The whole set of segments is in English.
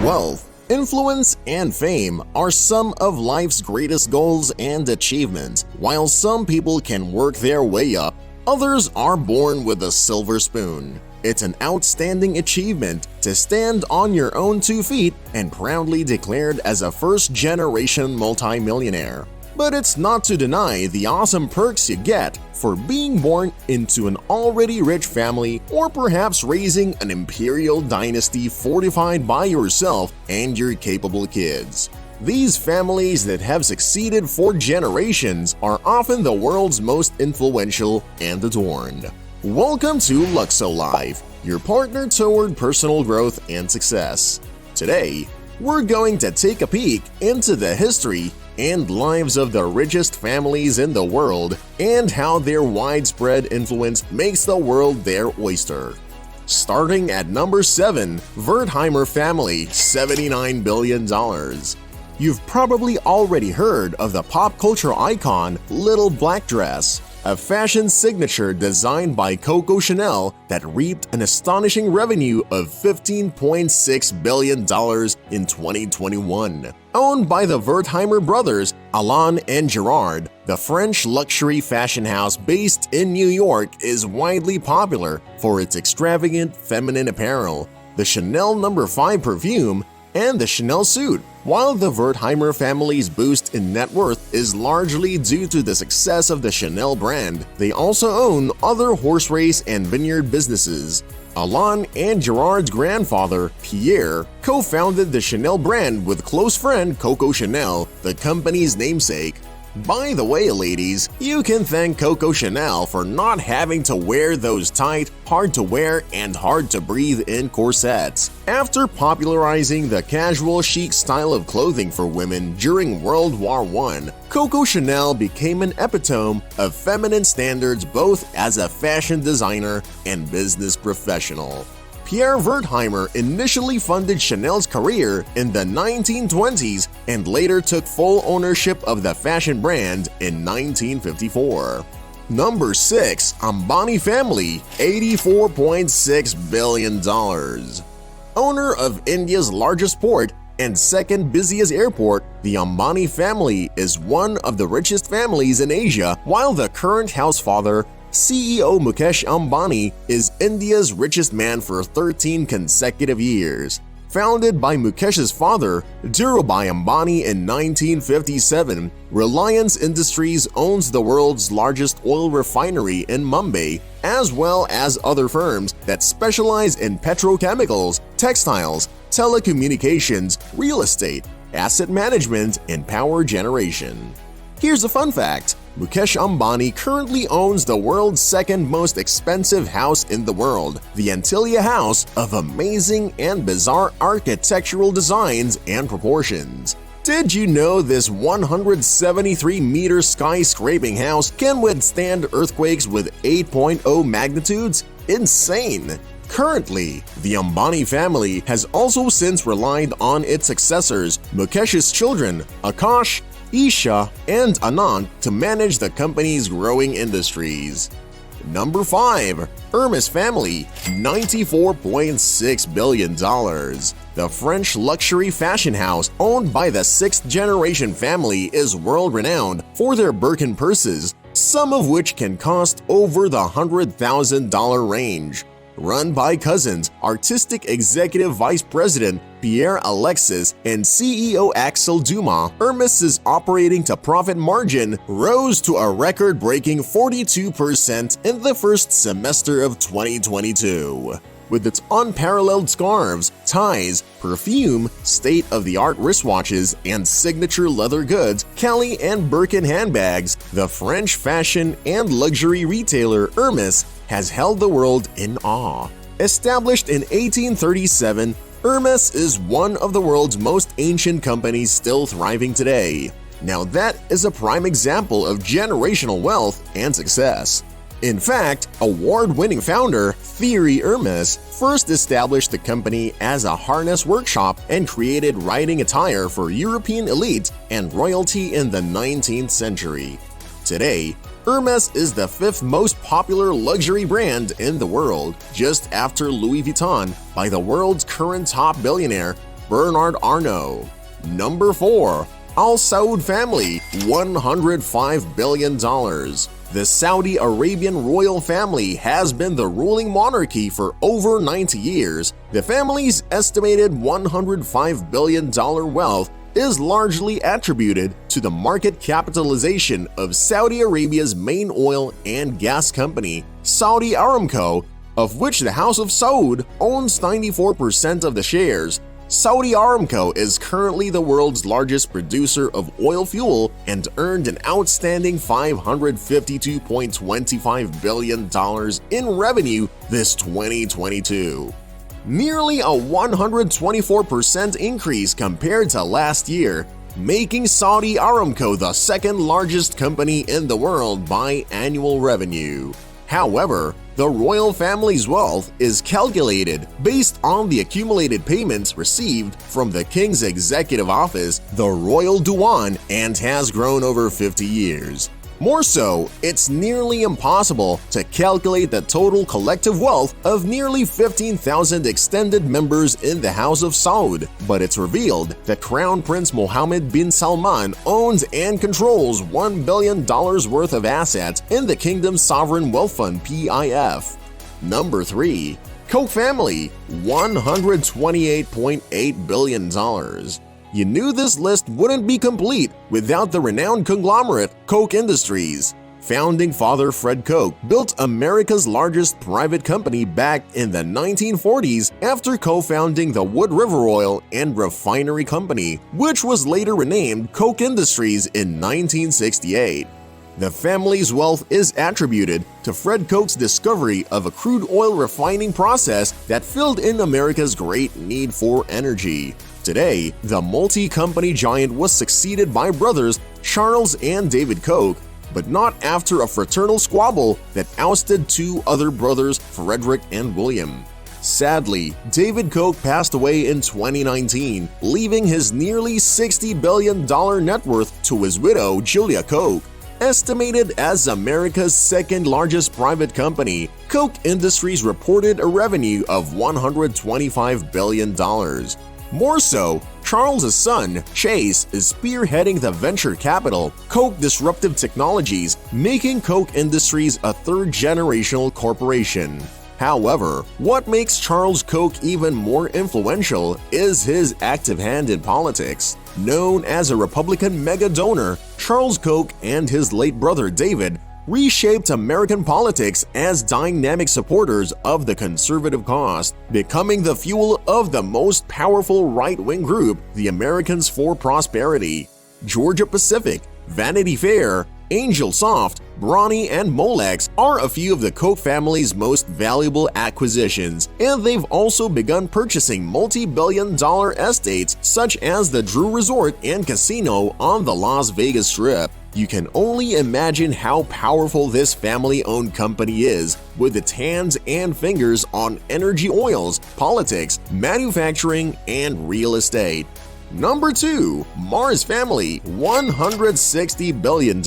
Wealth, influence, and fame are some of life's greatest goals and achievements. While some people can work their way up, others are born with a silver spoon. It's an outstanding achievement to stand on your own 2 feet and proudly declared as a first-generation multimillionaire. But it's not to deny the awesome perks you get for being born into an already rich family or perhaps raising an imperial dynasty fortified by yourself and your capable kids. These families that have succeeded for generations are often the world's most influential and adorned. Welcome to Luxo-Life, your partner toward personal growth and success. Today, we're going to take a peek into the history and lives of the richest families in the world and how their widespread influence makes the world their oyster. Starting at number 7, Wertheimer family, $79 billion. You've probably already heard of the pop culture icon Little Black Dress, a fashion signature designed by Coco Chanel that reaped an astonishing revenue of $15.6 billion in 2021. Owned by the Wertheimer brothers, Alain and Gerard, the French luxury fashion house based in New York is widely popular for its extravagant feminine apparel, the Chanel No. 5 perfume, and the Chanel suit. While the Wertheimer family's boost in net worth is largely due to the success of the Chanel brand, they also own other horse race and vineyard businesses. Alain and Gerard's grandfather, Pierre, co-founded the Chanel brand with close friend Coco Chanel, the company's namesake. By the way, ladies, you can thank Coco Chanel for not having to wear those tight, hard-to-wear, and hard-to-breathe-in corsets. After popularizing the casual chic style of clothing for women during World War I, Coco Chanel became an epitome of feminine standards both as a fashion designer and business professional. Pierre Wertheimer initially funded Chanel's career in the 1920s and later took full ownership of the fashion brand in 1954. Number 6. AMBANI family, $84.6 billion. Owner of India's largest port and second busiest airport, the AMBANI family is one of the richest families in Asia, while the current housefather, CEO Mukesh Ambani, is India's richest man for 13 consecutive years. Founded by Mukesh's father, Dhirubhai Ambani in 1957, Reliance Industries owns the world's largest oil refinery in Mumbai, as well as other firms that specialize in petrochemicals, textiles, telecommunications, real estate, asset management, and power generation. Here's a fun fact. Mukesh Ambani currently owns the world's second most expensive house in the world, the Antilia House, of amazing and bizarre architectural designs and proportions. Did you know this 173-meter skyscraping house can withstand earthquakes with 8.0 magnitudes? Insane! Currently, the Ambani family has also since relied on its successors, Mukesh's children, KOCH, Isha, and Anand, to manage the company's growing industries. Number 5. Hermes family, $94.6 billion. The French luxury fashion house owned by the 6th-generation family is world-renowned for their Birkin purses, some of which can cost over the $100,000 range. Run by cousins, artistic executive vice president Pierre Alexis and CEO Axel Dumas, Hermes's operating to profit margin rose to a record-breaking 42% in the first semester of 2022. With its unparalleled scarves, ties, perfume, state-of-the-art wristwatches, and signature leather goods, Kelly and Birkin handbags, the French fashion and luxury retailer Hermes has held the world in awe. Established in 1837, Hermes is one of the world's most ancient companies still thriving today. Now that is a prime example of generational wealth and success. In fact, award-winning founder Thierry Hermes first established the company as a harness workshop and created riding attire for European elite and royalty in the 19th century. Today, Hermes is the 5th most popular luxury brand in the world, just after Louis Vuitton, by the world's current top billionaire, Bernard Arnault. Number 4. Al Saud family, $105 billion. The Saudi Arabian royal family has been the ruling monarchy for over 90 years. The family's estimated $105 billion wealth is largely attributed to the market capitalization of Saudi Arabia's main oil and gas company, Saudi Aramco, of which the House of Saud owns 94% of the shares. Saudi Aramco is currently the world's largest producer of oil fuel and earned an outstanding $552.25 billion in revenue this 2022. Nearly a 124% increase compared to last year, making Saudi Aramco the second largest company in the world by annual revenue. However, the royal family's wealth is calculated based on the accumulated payments received from the king's executive office, the Royal Diwan, and has grown over 50 years. More so, it's nearly impossible to calculate the total collective wealth of nearly 15,000 extended members in the House of Saud, but it's revealed that Crown Prince Mohammed bin Salman owns and controls $1 billion worth of assets in the kingdom's sovereign wealth fund (PIF). Number 3. Koch family, $128.8 billion. You knew this list wouldn't be complete without the renowned conglomerate Koch Industries. Founding father Fred Koch built America's largest private company back in the 1940s after co-founding the Wood River Oil and Refinery Company, which was later renamed Koch Industries in 1968. The family's wealth is attributed to Fred Koch's discovery of a crude oil refining process that filled in America's great need for energy. Today, the multi-company giant was succeeded by brothers Charles and David Koch, but not after a fraternal squabble that ousted two other brothers, Frederick and William. Sadly, David Koch passed away in 2019, leaving his nearly $60 billion net worth to his widow, Julia Koch. Estimated as America's second largest private company, Koch Industries reported a revenue of $125 billion. More so, Charles' son, Chase, is spearheading the venture capital Koch Disruptive Technologies, making Koch Industries a third-generational corporation. However, what makes Charles Koch even more influential is his active hand in politics. Known as a Republican mega-donor, Charles Koch and his late brother David reshaped American politics as dynamic supporters of the conservative cause, becoming the fuel of the most powerful right-wing group, the Americans for Prosperity. Georgia Pacific, Vanity Fair, Angel Soft, Brawny, and Molex are a few of the Koch family's most valuable acquisitions, and they've also begun purchasing multi-billion-dollar estates such as the Drew Resort and Casino on the Las Vegas Strip. You can only imagine how powerful this family-owned company is, with its hands and fingers on energy, oils, politics, manufacturing, and real estate. Number 2. Mars family, $160 billion.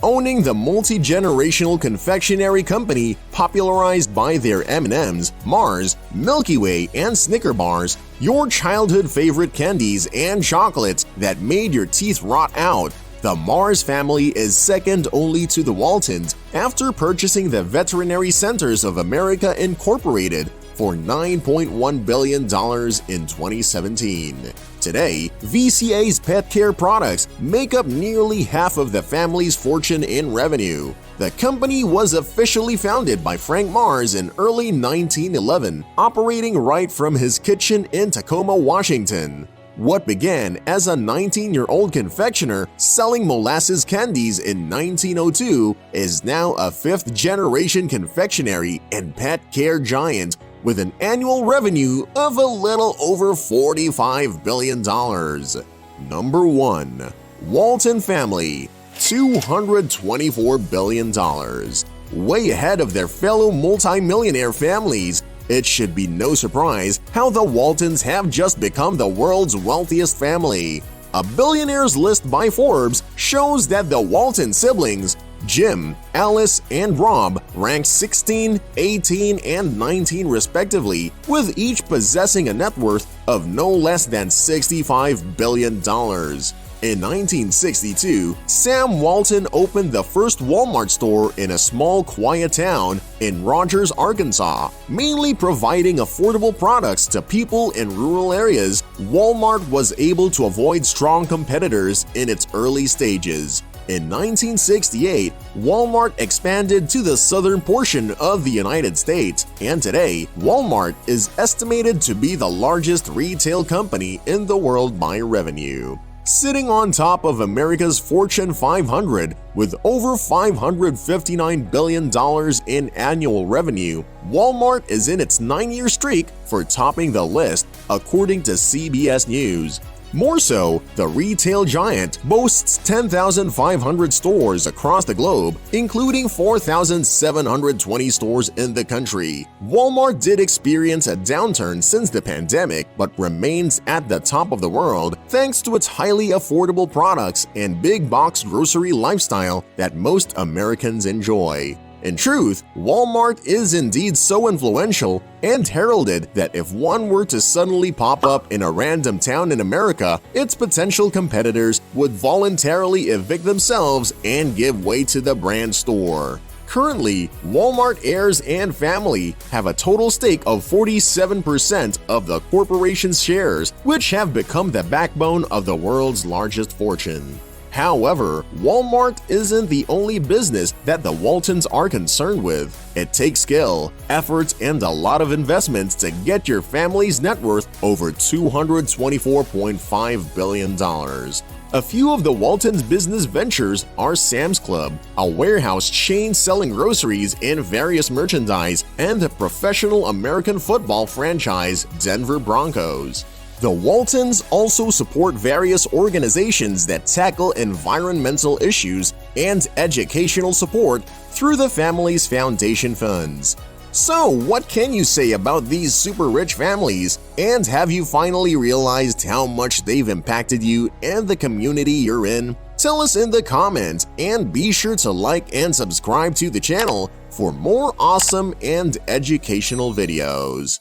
Owning the multi-generational confectionery company popularized by their M&Ms, Mars, Milky Way, and Snicker bars, your childhood favorite candies and chocolates that made your teeth rot out, the Mars family is second only to the Waltons after purchasing the Veterinary Centers of America Incorporated for $9.1 billion in 2017. Today, VCA's pet care products make up nearly half of the family's fortune in revenue. The company was officially founded by Frank Mars in early 1911, operating right from his kitchen in Tacoma, Washington. What began as a 19-year-old confectioner selling molasses candies in 1902 is now a fifth-generation confectionery and pet care giant with an annual revenue of a little over $45 billion. Number 1. Walton family, $224 billion. Way ahead of their fellow multimillionaire families, it should be no surprise how the Waltons have just become the world's wealthiest family. A billionaires list by Forbes shows that the Walton siblings, Jim, Alice, and Rob ranked 16, 18, and 19 respectively, with each possessing a net worth of no less than $65 billion. In 1962, Sam Walton opened the first Walmart store in a small, quiet town in Rogers, Arkansas, mainly providing affordable products to people in rural areas. Walmart was able to avoid strong competitors in its early stages. In 1968, Walmart expanded to the southern portion of the United States, and today, Walmart is estimated to be the largest retail company in the world by revenue. Sitting on top of America's Fortune 500 with over $559 billion in annual revenue, Walmart is in its 9-year streak for topping the list, according to CBS News. More so, the retail giant boasts 10,500 stores across the globe, including 4,720 stores in the country. Walmart did experience a downturn since the pandemic, but remains at the top of the world thanks to its highly affordable products and big box grocery lifestyle that most Americans enjoy. In truth, Walmart is indeed so influential and heralded that if one were to suddenly pop up in a random town in America, its potential competitors would voluntarily evict themselves and give way to the brand store. Currently, Walmart heirs and family have a total stake of 47% of the corporation's shares, which have become the backbone of the world's largest fortune. However, Walmart isn't the only business that the Waltons are concerned with. It takes skill, effort, and a lot of investments to get your family's net worth over $224.5 billion. A few of the Waltons' business ventures are Sam's Club, a warehouse chain selling groceries and various merchandise, and the professional American football franchise Denver Broncos. The Waltons also support various organizations that tackle environmental issues and educational support through the family's foundation funds. So, what can you say about these super rich families? And have you finally realized how much they've impacted you and the community you're in? Tell us in the comments, and be sure to like and subscribe to the channel for more awesome and educational videos.